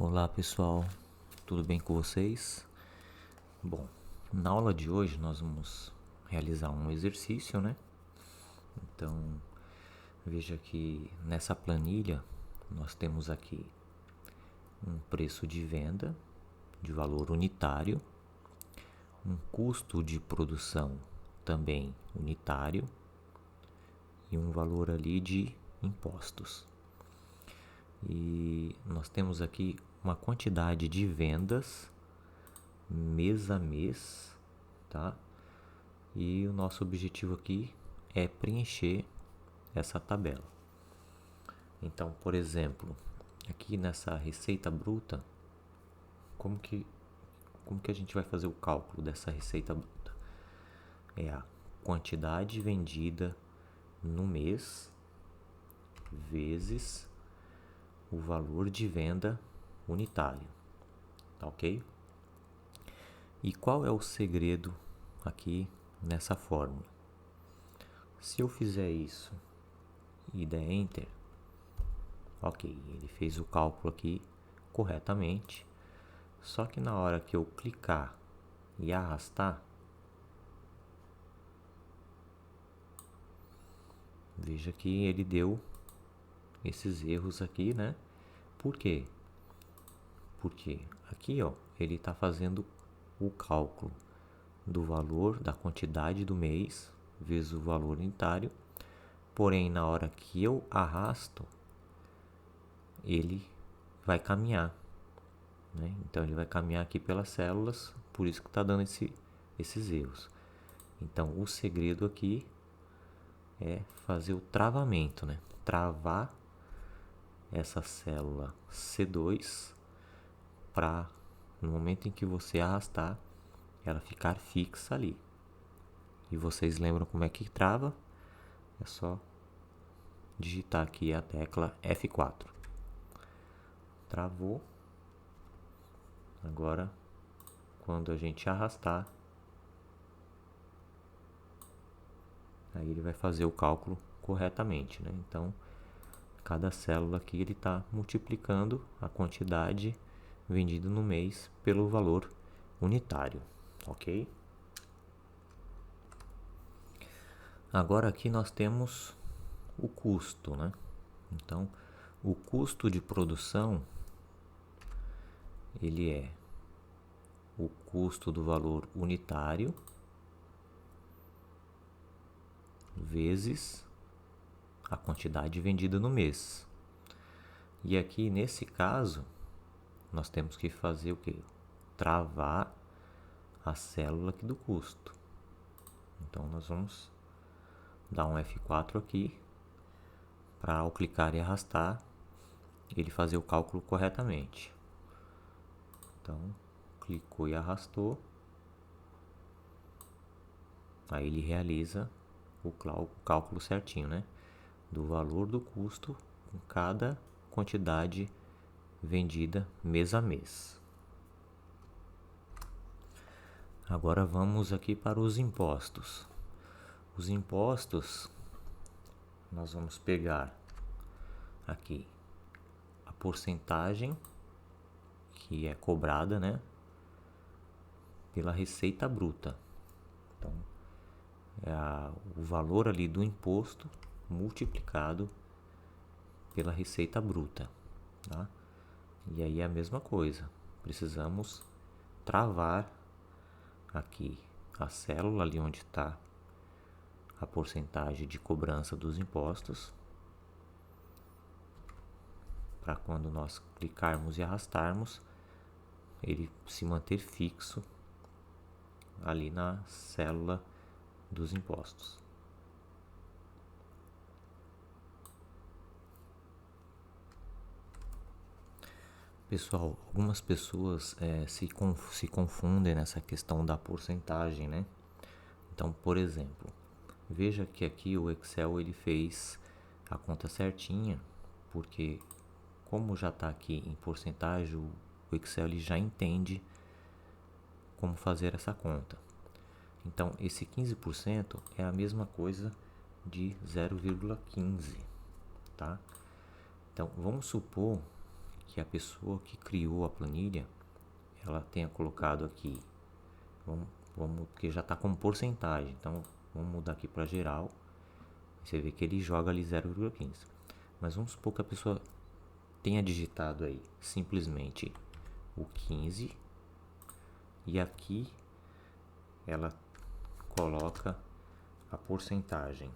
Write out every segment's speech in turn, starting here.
Olá pessoal, tudo bem com vocês? Bom, na aula de hoje nós vamos realizar um exercício, né? Então veja que nessa planilha nós temos aqui um preço de venda de valor unitário, um custo de produção também unitário e um valor ali de impostos. E nós temos aqui uma quantidade de vendas mês a mês, tá? E o nosso objetivo aqui é preencher essa tabela. Então, por exemplo, aqui nessa receita bruta, como que a gente vai fazer o cálculo dessa receita bruta? É a quantidade vendida no mês vezes o valor de venda unitário, tá ok? E qual é o segredo aqui nessa fórmula? Se eu fizer isso e der Enter, ok, ele fez o cálculo aqui corretamente, só que na hora que eu clicar e arrastar, veja que ele deu esses erros aqui, né? Por quê? Porque aqui, ó, ele está fazendo o cálculo do valor da quantidade do mês vezes o valor unitário, porém na hora que eu arrasto, ele vai caminhar, né? Então ele vai caminhar aqui pelas células, por isso que está dando esses erros. Então o segredo aqui é fazer o travamento, né? Travar essa célula C2 para no momento em que você arrastar, ela ficar fixa ali. E vocês lembram como é que trava? É só digitar aqui a tecla F4. Travou. Agora, quando a gente arrastar, aí ele vai fazer o cálculo corretamente, né? Então, cada célula aqui ele está multiplicando a quantidade vendida no mês pelo valor unitário, ok? Agora aqui nós temos o custo, né? Então, o custo de produção ele é o custo do valor unitário vezes a quantidade vendida no mês. E aqui nesse caso, nós temos que fazer o que? Travar a célula aqui do custo. Então nós vamos dar um F4 aqui para ao clicar e arrastar ele fazer o cálculo corretamente. Então clicou e arrastou, aí ele realiza o cálculo certinho, né? Do valor do custo com cada quantidade vendida mês a mês. Agora vamos aqui para os impostos. Os impostos, nós vamos pegar aqui a porcentagem que é cobrada, né, pela receita bruta. Então, é o valor ali do imposto multiplicado pela receita bruta, tá? E aí é a mesma coisa, precisamos travar aqui a célula ali onde está a porcentagem de cobrança dos impostos, para quando nós clicarmos e arrastarmos, ele se manter fixo ali na célula dos impostos. Pessoal, algumas pessoas se confundem nessa questão da porcentagem, né? Então, por exemplo, veja que aqui o Excel ele fez a conta certinha, porque como já está aqui em porcentagem, o Excel ele já entende como fazer essa conta. Então, esse 15% é a mesma coisa de 0,15, tá? Então, vamos supor que a pessoa que criou a planilha ela tenha colocado aqui, vamos porque já está como porcentagem, então vamos mudar aqui para geral. Você vê que ele joga ali 0,15, mas vamos supor que a pessoa tenha digitado aí simplesmente o 15 e aqui ela coloca a porcentagem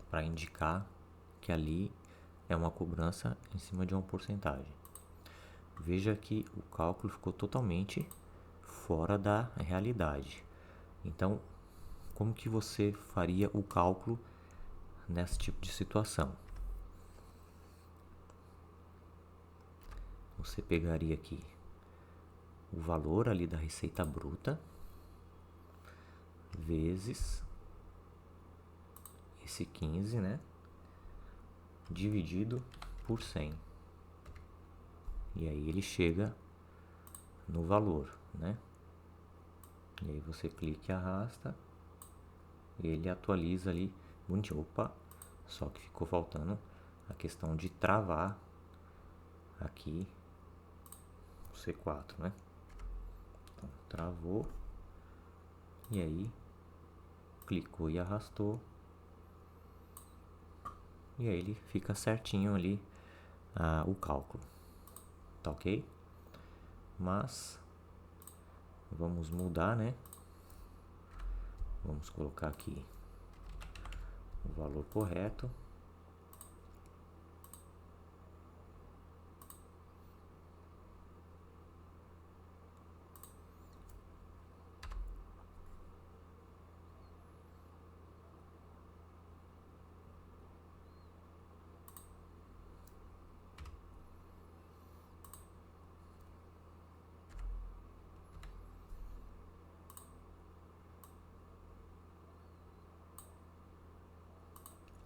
para indicar que ali é uma cobrança em cima de uma porcentagem. Veja que o cálculo ficou totalmente fora da realidade. Então, como que você faria o cálculo nesse tipo de situação? Você pegaria aqui o valor ali da receita bruta vezes esse 15, né? Dividido por 100. E aí ele chega no valor, né? E aí você clica e arrasta, e ele atualiza ali bonitinho. Opa, só que ficou faltando a questão de travar aqui o C4, né? Então, travou, e aí clicou e arrastou, e aí ele fica certinho ali o cálculo, tá ok? Mas vamos mudar, né? Vamos colocar aqui o valor correto.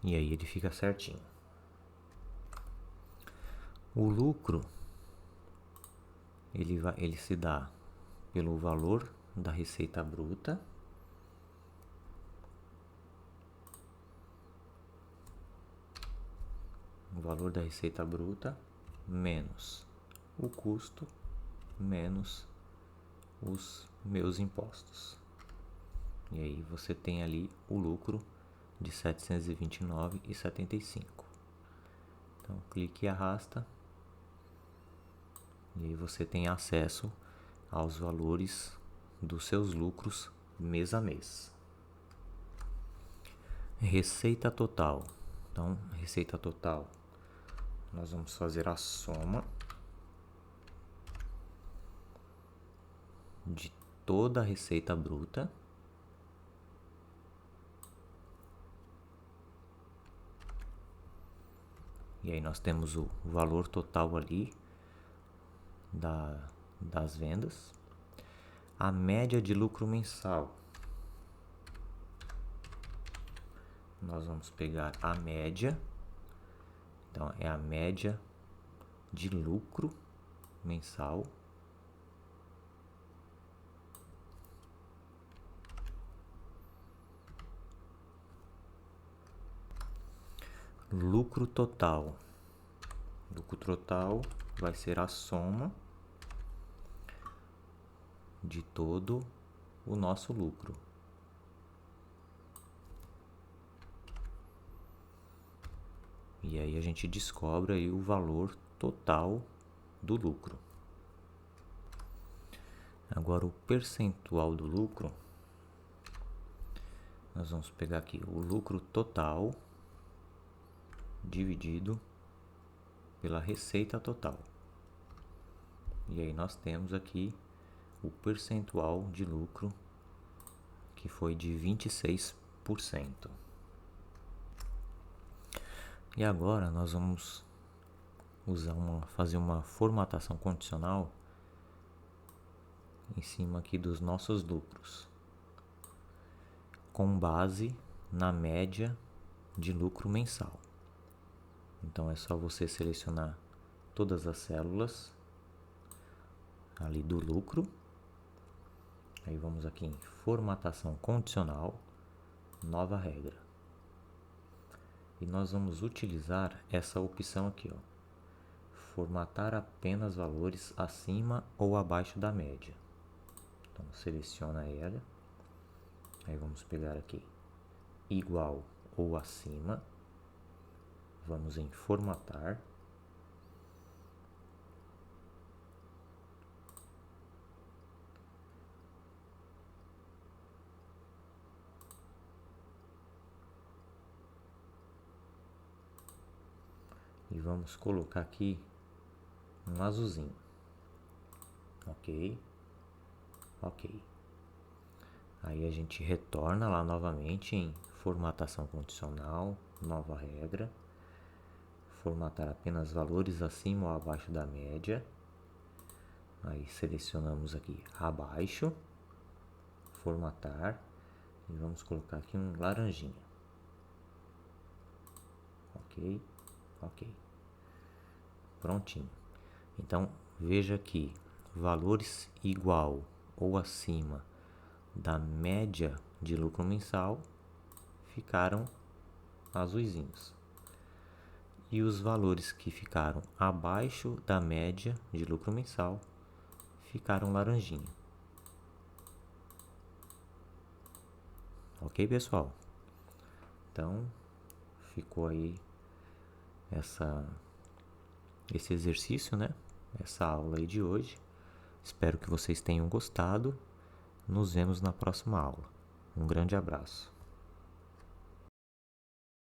E aí ele fica certinho. O lucro ele se dá pelo valor da receita bruta o valor da receita bruta menos o custo menos os meus impostos. E aí você tem ali o lucro de R$ 729,75. Então clique e arrasta. E aí você tem acesso aos valores dos seus lucros mês a mês. Receita total. Então, receita total, nós vamos fazer a soma de toda a receita bruta e aí nós temos o valor total ali das vendas, a média de lucro mensal. Nós vamos pegar a média, então é a média de lucro mensal lucro total. Lucro total vai ser a soma de todo o nosso lucro. E aí a gente descobre aí o valor total do lucro. Agora o percentual do lucro, nós vamos pegar aqui o lucro total dividido pela receita total. E aí nós temos aqui o percentual de lucro que foi de 26%. E agora nós vamos fazer uma formatação condicional em cima aqui dos nossos lucros, com base na média de lucro mensal. Então é só você selecionar todas as células ali do lucro. Aí vamos aqui em formatação condicional, nova regra. E nós vamos utilizar essa opção aqui, ó. Formatar apenas valores acima ou abaixo da média. Então seleciona ela. Aí vamos pegar aqui igual ou acima. Vamos em formatar. E vamos colocar aqui um azulzinho. Ok. Ok. Aí a gente retorna lá novamente em formatação condicional, nova regra. Formatar apenas valores acima ou abaixo da média. Aí selecionamos aqui abaixo. Formatar. E vamos colocar aqui um laranjinha. Ok. Ok. Prontinho. Então, veja aqui, valores igual ou acima da média de lucro mensal ficaram azulzinhos. E os valores que ficaram abaixo da média de lucro mensal ficaram laranjinha. Ok, pessoal? Então, ficou aí esse exercício, né? Essa aula aí de hoje. Espero que vocês tenham gostado. Nos vemos na próxima aula. Um grande abraço.